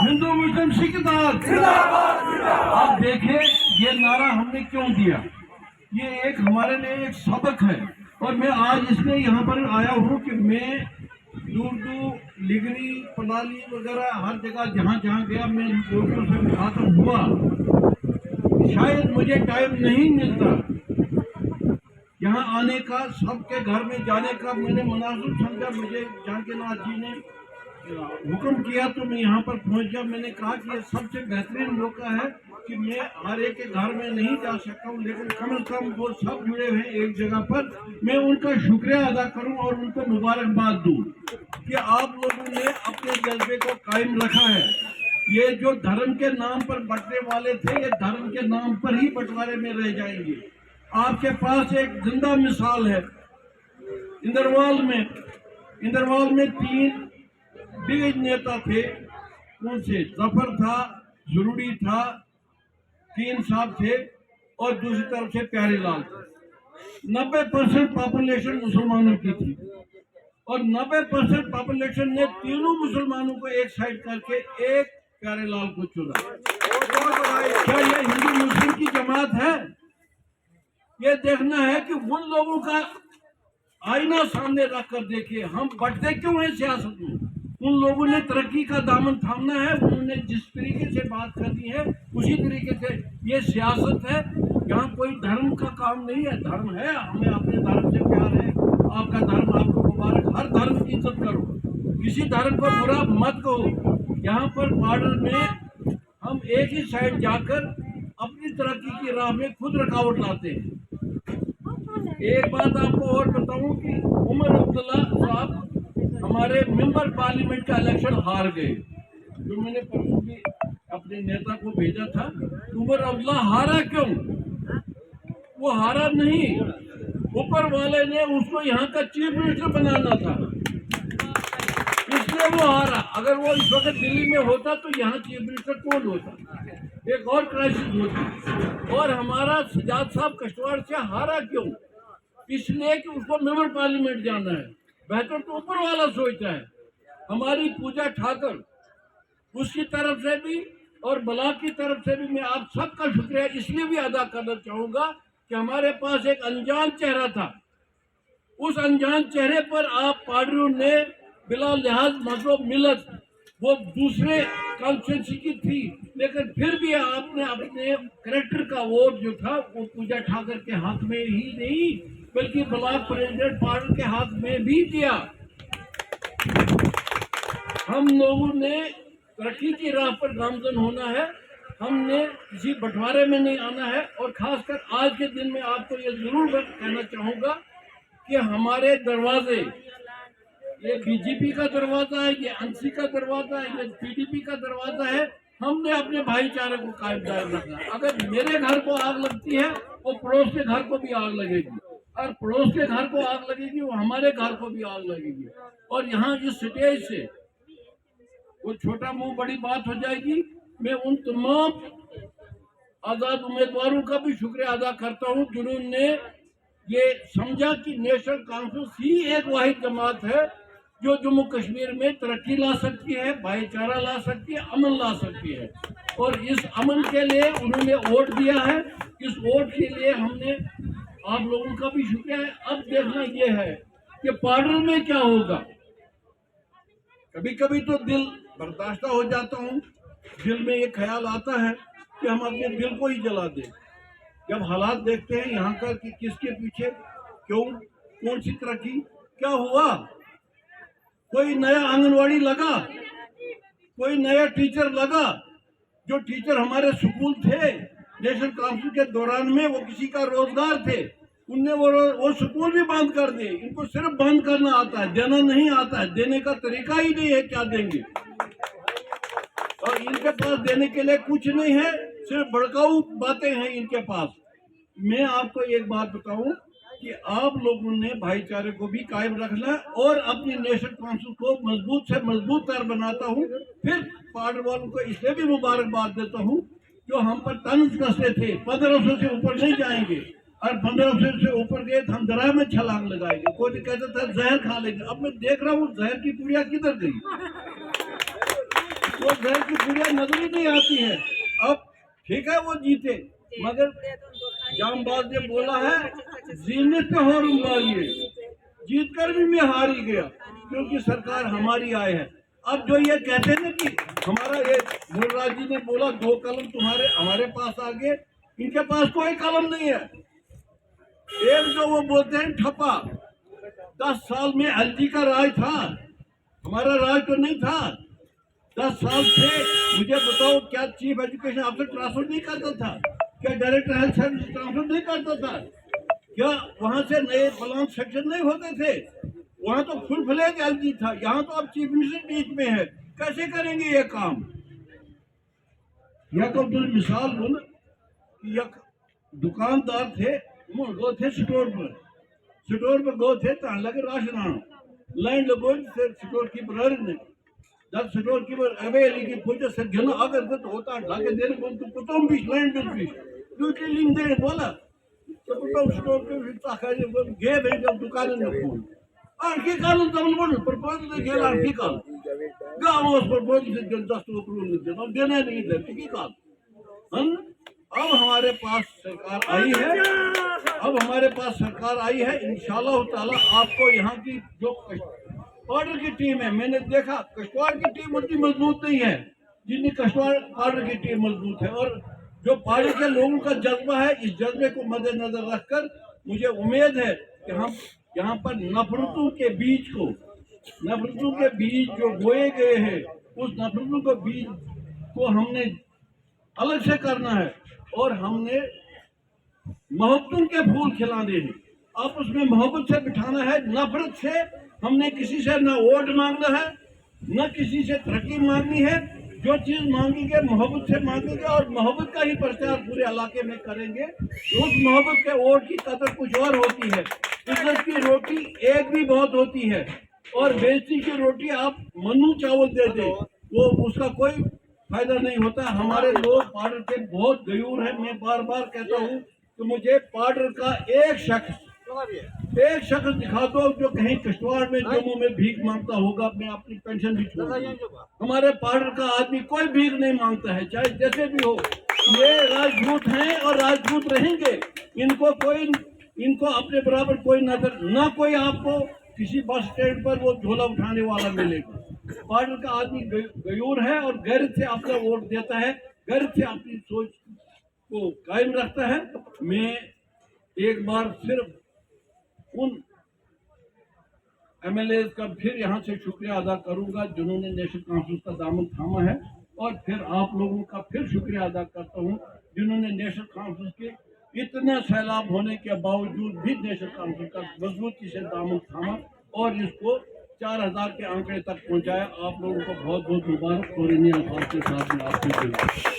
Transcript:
हिंदू मुस्लिम सिख इत्तेहाद। आप देखें ये नारा हमने क्यों दिया, ये एक हमारे लिए एक सबक है। और मैं आज इसलिए यहाँ पर आया हूँ कि मैं दूर लिगरी पलाली वगैरह हर जगह जहाँ जहाँ गया मैं लोगों से मुखातब हुआ। शायद मुझे टाइम नहीं मिलता यहाँ आने का, सबके घर में जाने का मैंने मुनासिब समझा। मुझे जहांगीरनाथ जी ने हुक्म किया तो मैं यहाँ पर पहुँच गया। मैंने कहा कि ये सबसे बेहतरीन मौका है कि मैं हर एक के घर में नहीं जा सकता हूँ, लेकिन कम से कम वो सब जुड़े हुए एक जगह पर, मैं उनका शुक्रिया अदा करूँ और उनको मुबारकबाद दूँ कि आप लोगों ने अपने जज्बे को कायम रखा है। ये जो धर्म के नाम पर बंटने वाले थे, ये धर्म के नाम पर ही बंटवारे में रह जाएंगे। आपके पास एक जिंदा मिसाल है इंदरवाल में 3 दिग्गज नेता थे। कौन से? जफर था, जरूरी था, तीन साहब थे और दूसरी तरफ से प्यारे लाल थे। 90% पॉपुलेशन मुसलमानों की थी और 90% पॉपुलेशन ने तीनों मुसलमानों को एक साइड करके एक प्यारे लाल को चुना। क्या ये हिंदू मुस्लिम की जमात है? ये देखना है कि उन लोगों का आईना सामने रख कर देखिए हम बढ़ते क्यों हैं सियासत में। उन लोगों ने तरक्की का दामन थामना है, उन्होंने जिस तरीके से बात करनी है उसी तरीके से। ये सियासत है, यहाँ कोई धर्म का काम नहीं है। धर्म है, हमें अपने धर्म से प्यार है, आपका धर्म आपको मुबारक। हर धर्म की इज्जत करो, किसी धर्म को बुरा मत कहो। यहाँ पर बॉर्डर में हम एक ही साइड जाकर अपनी तरक्की की राह में खुद रुकावट लाते हैं। एक बात आपको और बताऊं कि उमर अब्दुल्ला साहब हमारे मेंबर पार्लियामेंट का इलेक्शन हार गए। जो मैंने परसों भी अपने नेता को भेजा था, उमर अब्दुल्ला हारा क्यों? वो हारा नहीं, ऊपर वाले ने उसको यहाँ का चीफ मिनिस्टर बनाना था, इसलिए वो हारा। अगर वो इस वक्त दिल्ली में होता तो यहाँ चीफ मिनिस्टर कौन होता? एक और क्राइसिस होती। और हमारा सजाद साहब कश्तवाड़ से हारा क्यों? इसलिए कि उसको मेंबर पार्लियामेंट जाना है। बेहतर तो ऊपर वाला सोचता है। हमारी पूजा ठाकर, उसकी तरफ से भी और ब्लॉक की तरफ से भी मैं आप सबका शुक्रिया इसलिए भी अदा करना चाहूंगा कि हमारे पास एक अनजान चेहरा था। उस अनजान चेहरे पर आप पार्टियों ने बिला लिहाज मजहब मिलत, वो दूसरे कॉन्स्टिट्यूंसी की थी, लेकिन फिर भी आपने अपने करेक्टर का वोट जो था वो पूजा ठाकर के हाथ में ही नहीं बल्कि ब्लॉक प्रेसिडेंट पार्टी के हाथ में भी दिया। हम लोगों ने तरक्की की राह पर गामजन होना है, हमने किसी बंटवारे में नहीं आना है। और खासकर आज के दिन में आपको ये जरूर कहना चाहूंगा कि हमारे दरवाजे, ये बीजेपी का दरवाजा है, ये एनसी का दरवाजा है, ये पीडीपी का दरवाजा है। हमने अपने भाईचारे को कायम दायम रखना है। अगर मेरे घर को आग लगती है वो पड़ोस के घर को भी आग लगेगी, और पड़ोस के घर को आग लगेगी वो हमारे घर को भी आग लगेगी। और यहाँ इस स्टेज से वो छोटा मुंह बड़ी बात हो जाएगी। मैं उन तमाम आजाद उम्मीदवारों का भी शुक्रिया अदा करता हूँ जिन्होंने ये समझा कि नेशनल कॉन्फ्रेंस ही एक वाहिद जमात है जो जम्मू कश्मीर में तरक्की ला सकती है, भाईचारा ला सकती है, अमन ला सकती है। और इस अमन के लिए उन्होंने वोट दिया है। इस वोट के लिए हमने आप लोगों का भी शुक्रिया है। अब देखना यह है कि पार्डर में क्या होगा। कभी कभी तो दिल बर्दाश्त हो जाता हूँ, दिल में ये ख्याल आता है कि हम अपने दिल को ही जला दें जब हालात देखते हैं यहाँ का कि किसके पीछे क्यों, कौन सी तरक्की, क्या हुआ। कोई नया आंगनवाड़ी लगा, कोई नया टीचर लगा। जो टीचर हमारे स्कूल थे नेशनल कॉन्फ्रेंस के दौरान में वो किसी का रोजगार थे, उनने वो स्कूल भी बंद कर दिए। इनको सिर्फ बंद करना आता है, देना नहीं आता है। देने का तरीका ही नहीं है, क्या देंगे। और इनके पास देने के लिए कुछ नहीं है, सिर्फ भड़काऊ बातें हैं इनके पास। मैं आपको एक बात बताऊं कि आप लोगों ने भाईचारे को भी कायम रखना है और अपनी नेशनल कॉन्फ्रेंस को मजबूत से मजबूत तर बनाता हूं। फिर पार्टी वालों को इसलिए भी मुबारकबाद देता हूं जो हम पर तंज कसते थे। 1500 से ऊपर नहीं जाएंगे, और 1500 से ऊपर गए तो हम दरिया में छलांग लगाएंगे। कोई कहता था जहर खा लेंगे, अब मैं देख रहा हूँ जहर की पुड़िया किधर गई। वो घर की गुड़िया नजर ही नहीं आती है। अब ठीक है वो जीते, मगर जामबाज ने बोला है जीनत पे हो रूमालिए, जीत कर भी मैं हार ही गया क्योंकि सरकार हमारी आई है। अब जो ये कहते हैं ना कि हमारा ये मुलराज जी ने बोला 2 कलम तुम्हारे हमारे पास आ गए, इनके पास कोई कलम नहीं है। एक जो वो बोलते हैं ठप्पा, 10 साल में एलजी का राज था, हमारा राज तो नहीं था। 10 साल से मुझे बताओ क्या चीफ एजुकेशन ऑफिसर ट्रांसफर नहीं करता था, क्या डायरेक्टर हेल्थ सर्विस ट्रांसफर नहीं करता था, क्या वहां से नए प्लान सेक्शन नहीं होते थे, वहां तो फुल फ्लेज एलजी था। यहाँ तो अब चीफ मिनिस्टर बीच में है, कैसे करेंगे ये काम। या तो मिसाल बोल, एक दुकानदार थे, वो गो थे स्टोर पर गो थे तान लगे राशन आनो, लाइन लगो स्टोर कीपर ने जब स्टोर कीपर अवेली की पूछे सर घना अगर तो होता ढाके देने बोल तो कुतुम भी लाइन भी ड्यूटी लिंक दे बोला तो कुतुम स्टोर पे ताकाजे बोल गे बे जब दुकान में फोन आर्थिक कानून तमल बोल प्रपोजल दे गेल आर्थिक कानून गांव उस प्रपोजल से जन 10 अप्रूवल नहीं देना देने नहीं दे ठीक काल। अब हमारे पास सरकार आई है, अब हमारे पास सरकार आई है, इंशाल्लाह ताला आपको यहाँ की जो ऑर्डर की टीम है, मैंने देखा कश्तवाड़ की टीम उतनी मजबूत नहीं है जितनी कश्तवाड़ ऑर्डर की टीम मजबूत है। और जो पार्टी के लोगों का जज्बा है, इस जज्बे को मद्देनजर रखकर मुझे उम्मीद है कि हम यहाँ पर नफरतों के बीज जो बोए गए हैं, उस नफरतों के बीज को हमने अलग से करना है और हमने मोहब्बतों के फूल खिलाने हैं, आपस में मोहब्बत से बिठाना है। नफरत से हमने किसी से न वोट मांगना है, न किसी से तरक्की मांगनी है। जो चीज मांगेंगे मोहब्बत से मांगेंगे और मोहब्बत का ही प्रचार पूरे इलाके में करेंगे। उस मोहब्बत के वोट की कदर कुछ और होती है, इज्जत की रोटी एक भी बहुत होती है, और बेइज्जती की रोटी आप मन्नू चावल दे दे वो उसका कोई फायदा नहीं होता। हमारे लोग पार्डर के बहुत गयूर हैं। मैं बार बार कहता हूँ कि मुझे पार्डर का एक शख्स दिखा दो जो कहीं कश्तवाड़ में जम्मू में भीख मांगता होगा, मैं अपनी पेंशन भी छोड़ दूंगा। हमारे पार्डर का आदमी कोई भीख नहीं मांगता है, चाहे जैसे भी हो। ये राजपूत हैं और राजपूत रहेंगे, इनको अपने बराबर कोई नजर ना, कोई आपको किसी बस स्टैंड पर वो झोला उठाने वाला मिलेगा। पार्डर का आदमी गयूर है और गैरत से अपना वोट देता है, गैरत से अपनी सोच को कायम रखता है। मैं एक बार सिर्फ उन एमएलए का फिर यहाँ से शुक्रिया अदा करूंगा जिन्होंने नेशनल कॉन्फ्रेंस का दामन थामा है, और फिर आप लोगों का फिर शुक्रिया अदा करता हूँ जिन्होंने नेशनल कॉन्फ्रेंस के इतना सैलाब होने के बावजूद भी नेशनल कॉन्फ्रेंस का मजबूती से दामन थामा और इसको 4000 के आंकड़े तक पहुंचाया। आप लोगों को बहुत बहुत मुबारक और इन्हीं अल्फाज के साथ में आपसे